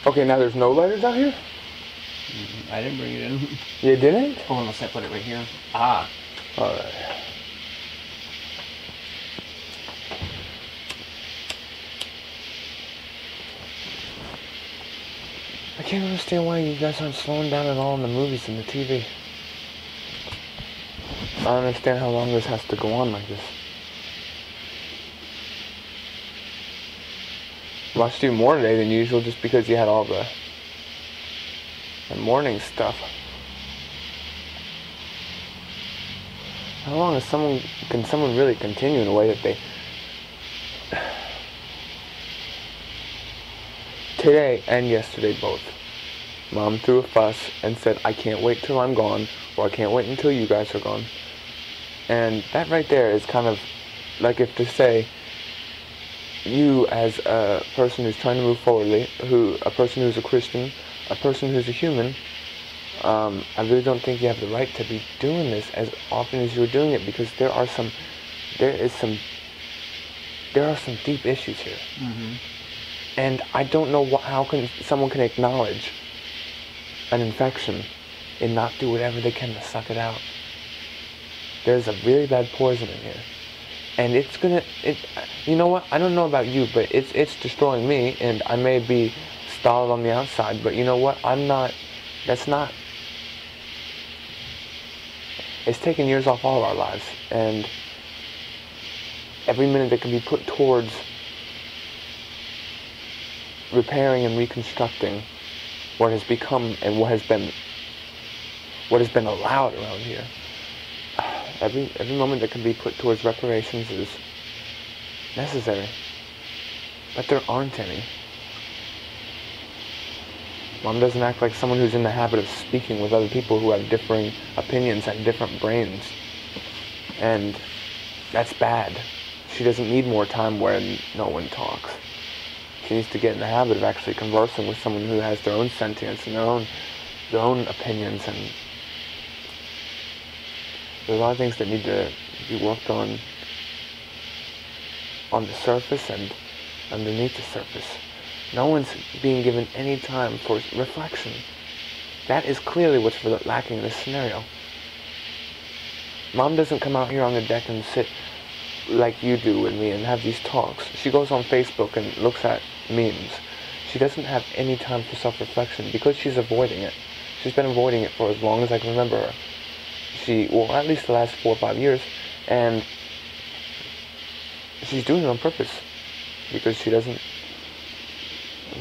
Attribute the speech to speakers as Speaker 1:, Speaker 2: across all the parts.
Speaker 1: Okay, now there's no lighters out here?
Speaker 2: I didn't bring it in.
Speaker 1: You didn't?
Speaker 2: Oh, unless I put it right here. Ah.
Speaker 1: Alright. I can't understand why you guys aren't slowing down at all in the movies and the TV. I don't understand how long this has to go on like this. Watched you more today than usual just because you had all the morning stuff. How long can someone really continue in a way that they... Today and yesterday both. Mom threw a fuss and said, I can't wait till I'm gone, or I can't wait until you guys are gone. And that right there is kind of like if to say, you as a person who's trying to move forwardly, a person who's a Christian, a person who's a human, I really don't think you have the right to be doing this as often as you're doing it, because there are some deep issues here.
Speaker 2: Mm-hmm.
Speaker 1: And I don't know how someone can acknowledge an infection and not do whatever they can to suck it out. There's a really bad poison in here. And you know what, I don't know about you, but it's destroying me, and I may be stolid on the outside, but you know what, it's taken years off all of our lives, and every minute that can be put towards repairing and reconstructing what has become and what has been allowed around here. Every moment that can be put towards reparations is necessary, but there aren't any. Mom doesn't act like someone who's in the habit of speaking with other people who have differing opinions and different brains, and that's bad. She doesn't need more time where no one talks. She needs to get in the habit of actually conversing with someone who has their own sentience and their own opinions, and there's a lot of things that need to be worked on the surface and underneath the surface. No one's being given any time for reflection. That is clearly what's lacking in this scenario. Mom doesn't come out here on the deck and sit like you do with me and have these talks. She goes on Facebook and looks at memes. She doesn't have any time for self-reflection because she's avoiding it. She's been avoiding it for as long as I can remember her. Well, at least the last 4 or 5 years, and she's doing it on purpose because she doesn't.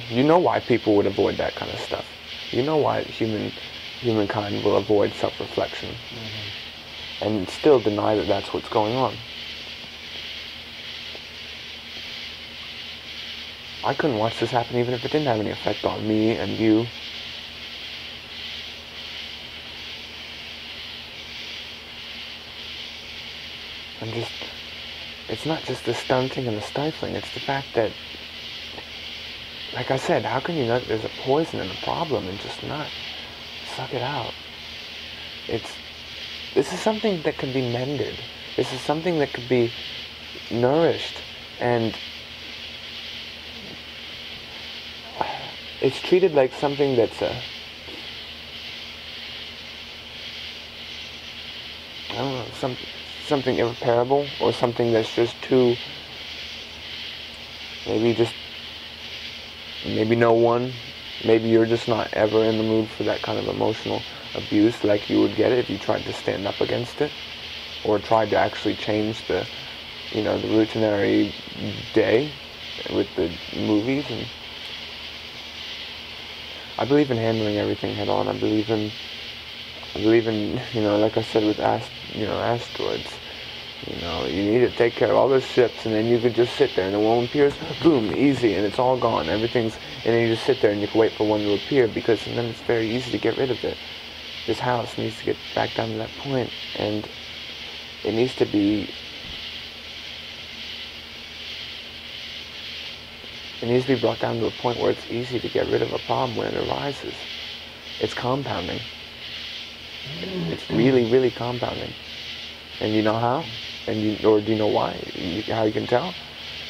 Speaker 1: You know why people would avoid that kind of stuff. You know why humankind will avoid self-reflection, and still deny that that's what's going on. I couldn't watch this happen even if it didn't have any effect on me and you. It's not just the stunting and the stifling, it's the fact that, like I said, how can you know that there's a poison and a problem and just not suck it out? This is something that can be mended. This is something that could be nourished, and it's treated like something that's something irreparable, or something that's just too, maybe you're just not ever in the mood for that kind of emotional abuse like you would get it if you tried to stand up against it, or tried to actually change the routinary day with the movies. And I believe in handling everything head on. I believe in, like I said with asteroids, you need to take care of all those ships, and then you could just sit there, and the one appears, boom, easy, and it's all gone. And then you just sit there and you can wait for one to appear, and then it's very easy to get rid of it. This house needs to get back down to that point, and it needs to be brought down to a point where it's easy to get rid of a problem when it arises. It's compounding. It's really, really compounding. And you know how? Or do you know why? How you can tell?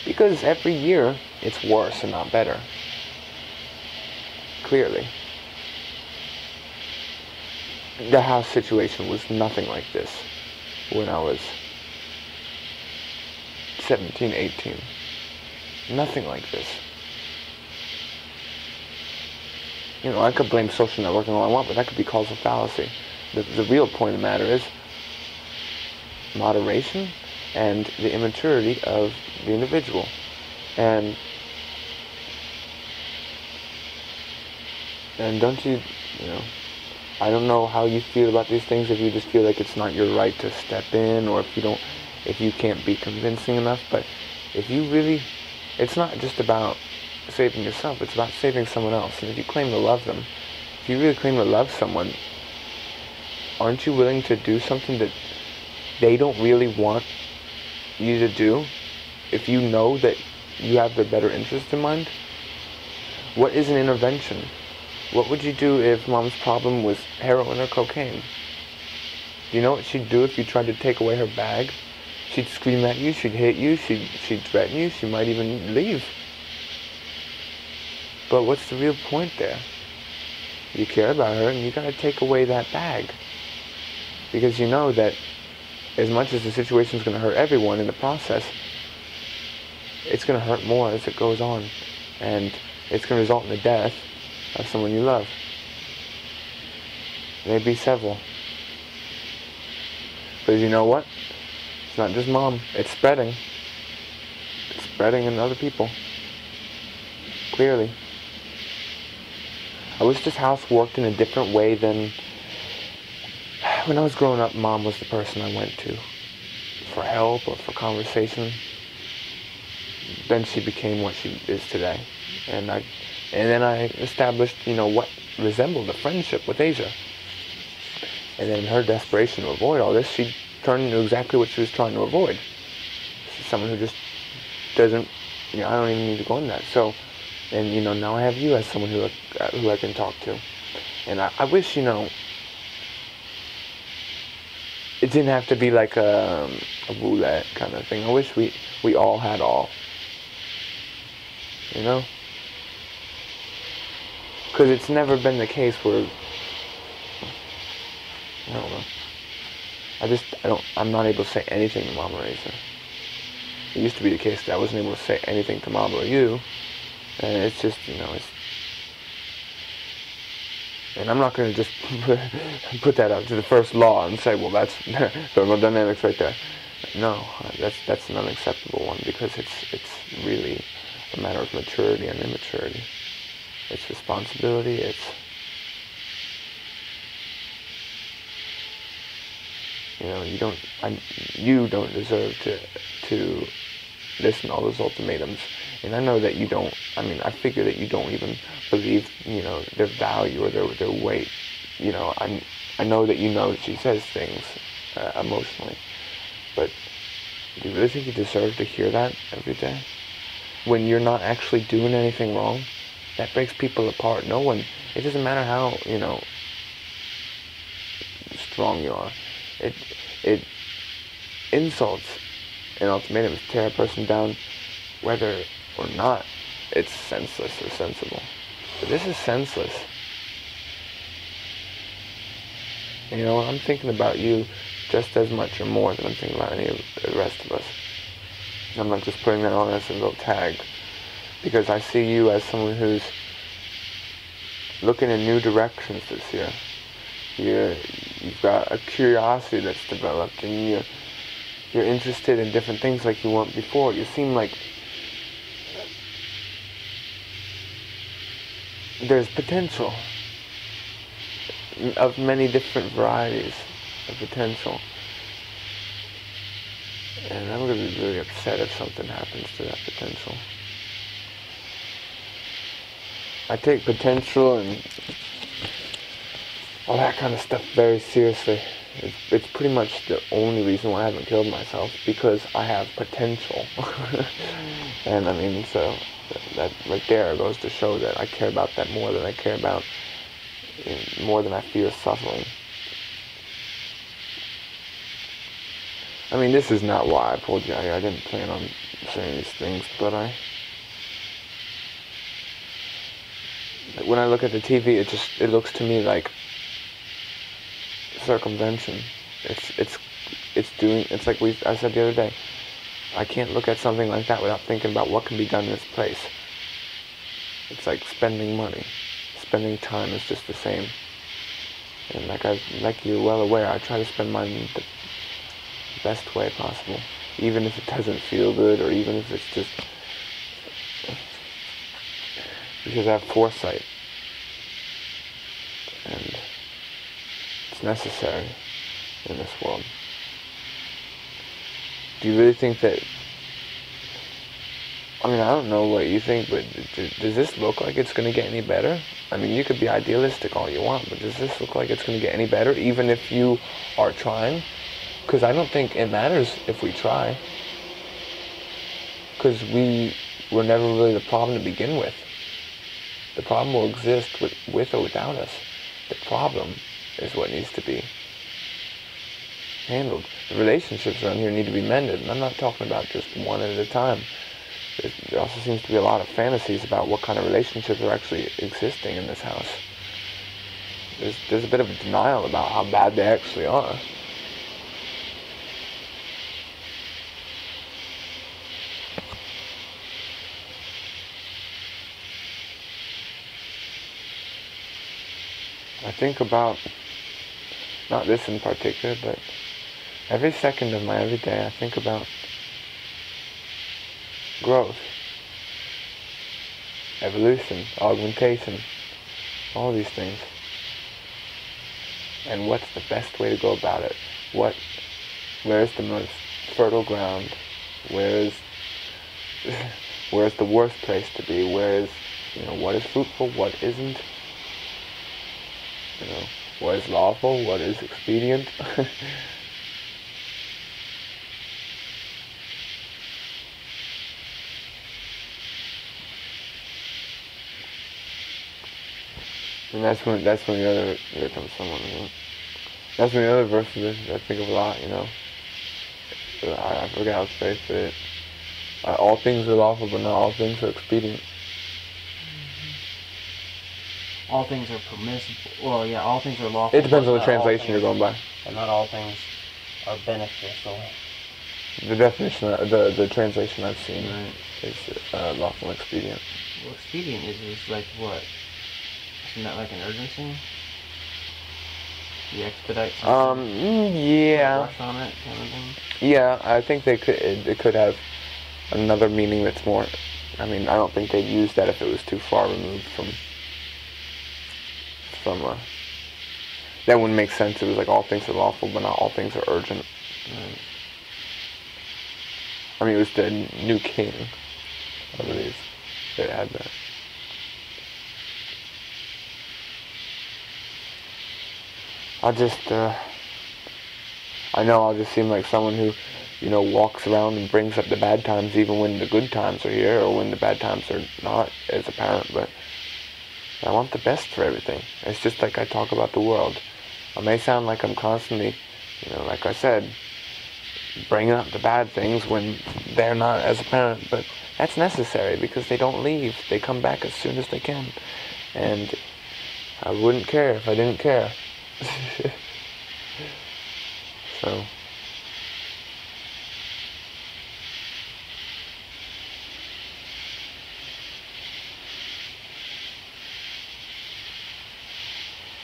Speaker 1: Because every year it's worse and not better. clearly. The house situation was nothing like this when I was 17, 18. Nothing like this. You know, I could blame social networking all I want, but that could be causal fallacy. The real point of the matter is moderation and the immaturity of the individual. And don't you know, I don't know how you feel about these things, if you just feel like it's not your right to step in, or if you can't be convincing enough, but if you really, it's not just about saving yourself, it's about saving someone else. And if you claim to love them, if you really claim to love someone, aren't you willing to do something that they don't really want you to do, if you know that you have their better interest in mind? What is an intervention? What would you do if mom's problem was heroin or cocaine? Do you know what she'd do if you tried to take away her bag? She'd scream at you, she'd hit you, she'd threaten you, she might even leave. But what's the real point there? You care about her and you gotta take away that bag. Because you know that as much as the situation's gonna hurt everyone in the process, it's gonna hurt more as it goes on. And it's gonna result in the death of someone you love. Maybe several. Because you know what? It's not just mom. It's spreading. It's spreading in other people. Clearly. I wish this house worked in a different way than... When I was growing up, mom was the person I went to for help or for conversation. Then she became what she is today. And then I established, what resembled a friendship with Asia. And then in her desperation to avoid all this, she turned into exactly what she was trying to avoid. She's someone who just doesn't, I don't even need to go into that. So, and now I have you as someone who I can talk to. And I wish, it didn't have to be like a roulette kind of thing. I wish we all had all. Because it's never been the case where, I don't know. I'm not able to say anything to mom or Asa. It used to be the case that I wasn't able to say anything to mom or you. And it's just, and I'm not going to just put that out to the first law and say, well, that's thermodynamics right there. No, that's an unacceptable one, because it's really a matter of maturity and immaturity. It's responsibility, you don't deserve to listen to all those ultimatums. And I know that you don't, I figure that you don't even believe, their value or their weight. I know that she says things emotionally. But do you really think you deserve to hear that every day? When you're not actually doing anything wrong? That breaks people apart. It doesn't matter how, strong you are. It insults and ultimatums tear a person down, whether or not it's senseless or sensible. But this is senseless. I'm thinking about you just as much or more than I'm thinking about any of the rest of us. I'm not just putting that on as a little tag, because I see you as someone who's looking in new directions this year. You've got a curiosity that's developed, and you're interested in different things like you weren't before. You seem like there's potential of many different varieties of potential. And I'm going to be really upset if something happens to that potential. I take potential and all that kind of stuff very seriously. It's pretty much the only reason why I haven't killed myself, because I have potential. And so that right there goes to show that I care about that more than I care about, more than I fear suffering. This is not why I pulled you out here. I didn't plan on saying these things, but when I look at the TV, it looks to me like circumvention. It's like I said the other day. I can't look at something like that without thinking about what can be done in its place. It's like spending money. Spending time is just the same. And like you're well aware, I try to spend mine the best way possible. Even if it doesn't feel good, or even if it's just because I have foresight. And it's necessary in this world. Do you really think that, I mean, I don't know what you think, but does this look like it's going to get any better? I mean, you could be idealistic all you want, but does this look like it's going to get any better, even if you are trying? Because I don't think it matters if we try. Because we were never really the problem to begin with. The problem will exist with or without us. The problem is what needs to be handled. The relationships around here need to be mended, and I'm not talking about just one at a time. There also seems to be a lot of fantasies about what kind of relationships are actually existing in this house. There's a bit of a denial about how bad they actually are. I think about, not this in particular, but every second of my everyday I think about growth, evolution, augmentation, all these things. And what's the best way to go about it? Where's the most fertile ground? Where's the worst place to be? What is fruitful, what isn't? What is lawful, what is expedient? And that's when the other, here comes someone, that's when the other verse is, I think of a lot, I forget how it's phrased, but all things are lawful, but not all things are expedient.
Speaker 2: All things are permissible. Well, yeah, all things are lawful.
Speaker 1: It depends on the translation you're going by.
Speaker 2: And not all things are beneficial.
Speaker 1: The definition, the translation I've seen is lawful and expedient.
Speaker 2: Well, expedient is like what? Isn't that like an urgency? You expedite something?
Speaker 1: Yeah.
Speaker 2: Rush on it, kind of thing?
Speaker 1: Yeah, I think it could have another meaning that's more, I mean, I don't think they'd use that if it was too far removed from that wouldn't make sense. It was like all things are lawful, but not all things are urgent.
Speaker 2: Right.
Speaker 1: I mean, it was the New King, I believe, that had that. I know I'll just seem like someone who, walks around and brings up the bad times even when the good times are here, or when the bad times are not as apparent, but I want the best for everything. It's just like I talk about the world. I may sound like I'm constantly, like I said, bringing up the bad things when they're not as apparent, but that's necessary because they don't leave. They come back as soon as they can. And I wouldn't care if I didn't care. So...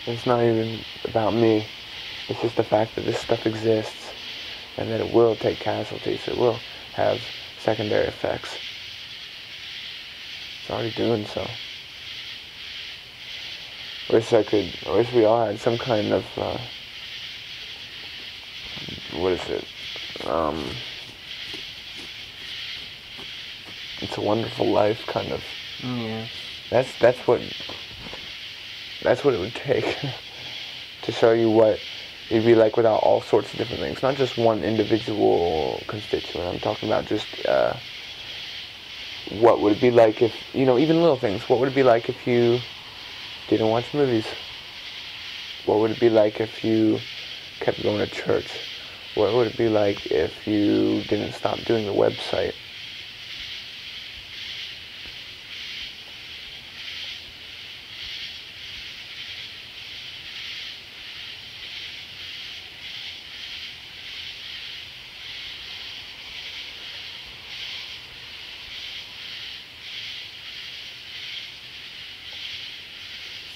Speaker 1: it's not even about me. It's just the fact that this stuff exists and that it will take casualties. It will have secondary effects. It's already doing so. I wish we all had some kind of, what is it? It's a Wonderful Life kind of.
Speaker 2: Yeah.
Speaker 1: That's what it would take to show you what it'd be like without all sorts of different things. Not just one individual constituent. I'm talking about just what would it be like if, even little things. What would it be like if you didn't watch movies? What would it be like if you kept going to church? What would it be like if you didn't stop doing the website?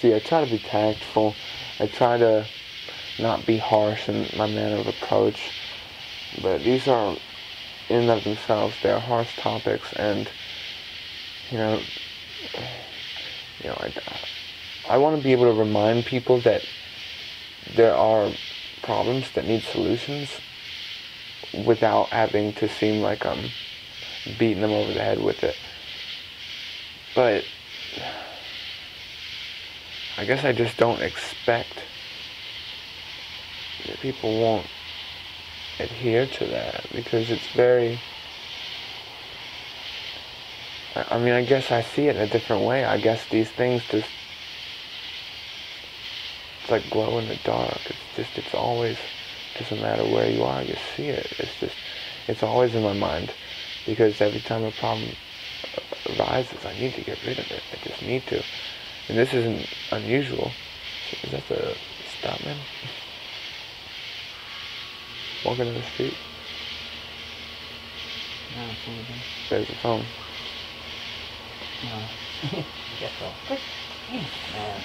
Speaker 1: see, I try to be tactful. I try to not be harsh in my manner of approach. But these are, in and of themselves, they are harsh topics, and you know, I want to be able to remind people that there are problems that need solutions without having to seem like I'm beating them over the head with it. But I guess I just don't expect that people won't adhere to that, because it's very, I mean, I guess I see it in a different way. I guess these things just, it's like glow in the dark. It's always, doesn't matter where you are, you see it. It's always in my mind, because every time a problem arises, I need to get rid of it. I just need to. And this isn't unusual. Is that the stop man? Walking down the street?
Speaker 2: No, it's anything.
Speaker 1: There's the phone.
Speaker 2: No. Guess so. Man.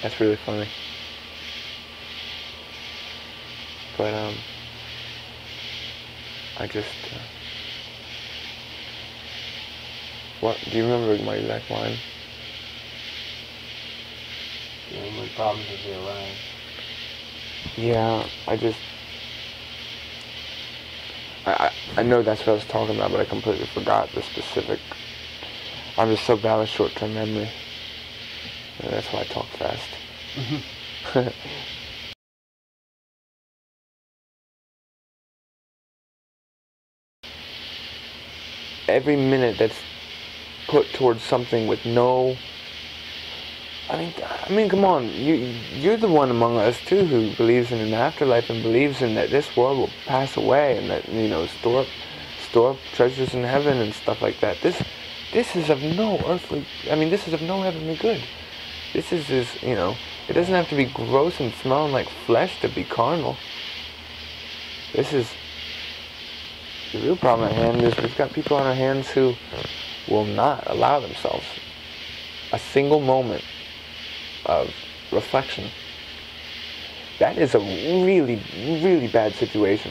Speaker 1: That's really funny. But, I just, what, do you remember my exact line?
Speaker 2: The only problems as they arise.
Speaker 1: Yeah, I know that's what I was talking about, but I completely forgot the specific. I'm just so bad with short-term memory. And that's why I talk fast. Every minute that's put towards something with no, I mean, come on, you're the one among us too who believes in an afterlife and believes in that this world will pass away and that, store up treasures in heaven and stuff like that. This is of no earthly, this is of no heavenly good. This is it doesn't have to be gross and smelling like flesh to be carnal. This is, the real problem at hand is we've got people on our hands who will not allow themselves a single moment of reflection. That is a really, really bad situation.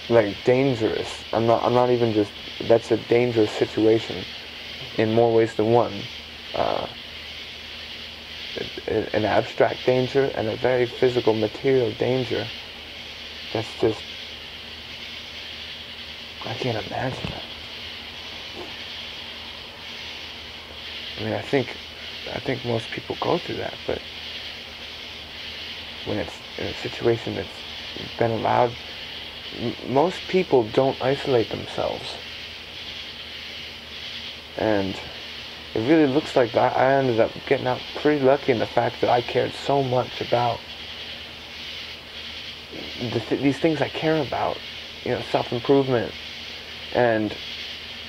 Speaker 1: Like, dangerous. I'm not even just, that's a dangerous situation in more ways than one. An abstract danger and a very physical, material danger. That's just, I can't imagine that. I think most people go through that, but when it's in a situation that's been allowed, most people don't isolate themselves. And it really looks like I ended up getting out pretty lucky in the fact that I cared so much about these things I care about, self-improvement and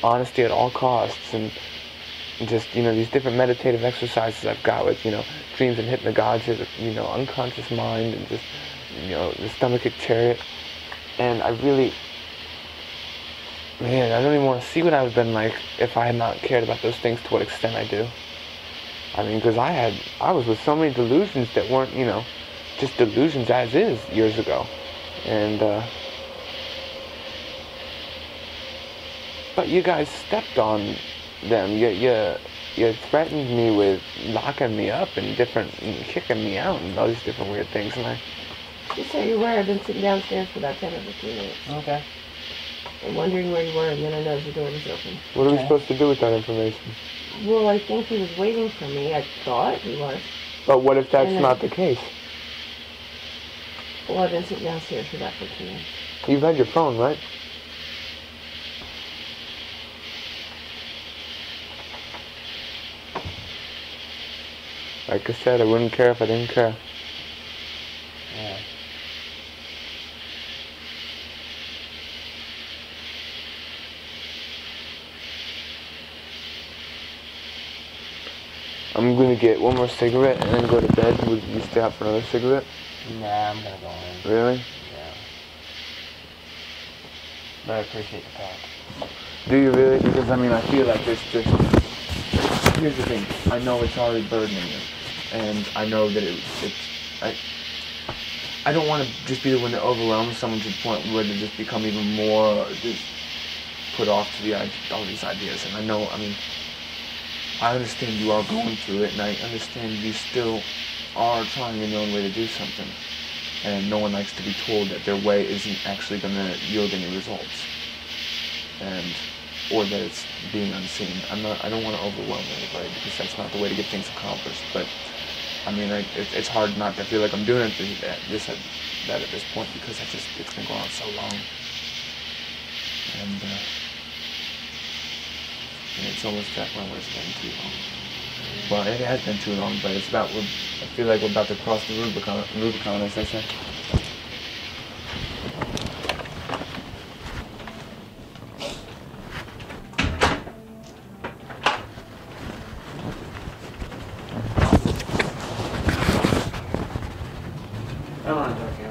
Speaker 1: honesty at all costs, and just, these different meditative exercises I've got with, dreams and hypnagogia, unconscious mind, and just, the stomachic chariot. And I really, man, I don't even want to see what I would have been like if I had not cared about those things to what extent I do. Because I was with so many delusions that weren't, just delusions as is years ago. And, but you guys stepped on them. You threatened me with locking me up and kicking me out and all these different weird things. And
Speaker 3: Just so you were, I've been sitting downstairs for about 10 or 15 minutes.
Speaker 2: Okay.
Speaker 3: I'm wondering where you were, and then I noticed the door was open.
Speaker 1: what are we supposed to do with that information?
Speaker 3: Well, I think he was waiting for me. I thought he was.
Speaker 1: But what if that's
Speaker 3: And
Speaker 1: not the case?
Speaker 3: Well, I've been sitting downstairs for about 15 minutes.
Speaker 1: You've had your phone, right? Like I said, I wouldn't care if I didn't care.
Speaker 2: Yeah.
Speaker 1: I'm gonna get one more cigarette and then go to bed. Would you stay out for another cigarette?
Speaker 2: Nah, I'm gonna go in.
Speaker 1: Really?
Speaker 2: Yeah. But I appreciate the talk.
Speaker 1: Do you really? Because I mean, I feel like this just. Here's the thing. I know it's already burdening you, and I know that I don't want to just be the one that overwhelms someone to the point where they just become even more just put off to all these ideas. And I know, I mean, I understand you are going through it, and I understand you still are trying in your own way to do something. And no one likes to be told that their way isn't actually going to yield any results, or that it's being unseen. I don't want to overwhelm anybody, because that's not the way to get things accomplished. But I mean, it's hard not to feel like I'm doing that at this point, because it's been going on so long, and it's almost that point where it's been too long. Well, it has been too long, but I feel like we're about to cross the Rubicon, as they say.
Speaker 2: I don't want to talk to you.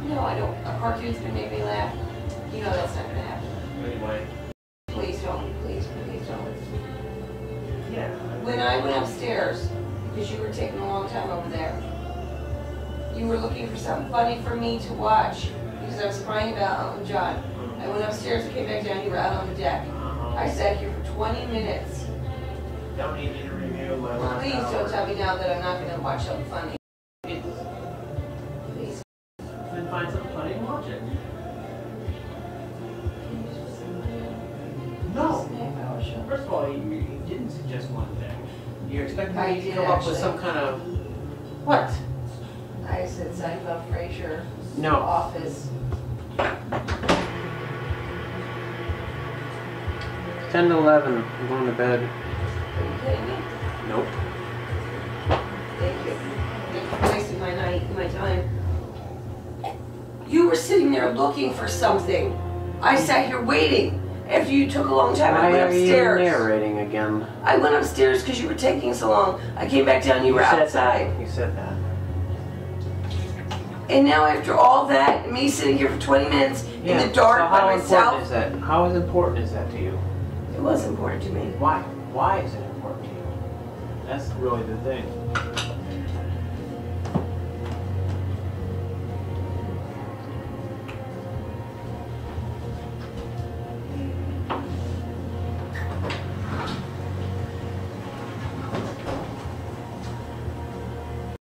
Speaker 3: No, I don't. A cartoon's gonna make me laugh. You know that's not gonna happen.
Speaker 2: Anyway.
Speaker 3: Please don't. Please don't.
Speaker 2: Yeah.
Speaker 3: When I went upstairs, because you were taking a long time over there, you were looking for something funny for me to watch, because I was crying about Uncle John. I went upstairs and came back down, you were out on the deck. I sat here for 20 minutes.
Speaker 2: Don't need you to review my last
Speaker 3: Please
Speaker 2: hour.
Speaker 3: don't tell me now that I'm not gonna watch something funny. Please.
Speaker 2: Then find something funny and watch it. No. First of all, you didn't suggest one thing. You're expecting
Speaker 3: I
Speaker 2: me to
Speaker 3: did,
Speaker 2: come up with
Speaker 3: actually.
Speaker 2: some kind of... What?
Speaker 3: I said Seinfeld, Frasier,
Speaker 2: No.
Speaker 3: Office.
Speaker 2: 10 to 11. I'm going to bed.
Speaker 3: Are you kidding me?
Speaker 2: Nope.
Speaker 3: Thank you. You're wasting my time. You were sitting there looking for something. I sat here waiting. After you took a long time, I went upstairs.
Speaker 2: Why are you narrating again?
Speaker 3: I went upstairs because you were taking so long. I came back down, you were outside.
Speaker 2: You said that.
Speaker 3: And now after all that, me sitting here for 20 minutes in the dark
Speaker 2: so
Speaker 3: by
Speaker 2: how
Speaker 3: myself.
Speaker 2: important is that? How important is that to you?
Speaker 3: It was important to me.
Speaker 2: Why? Why is it important to you? That's really the thing.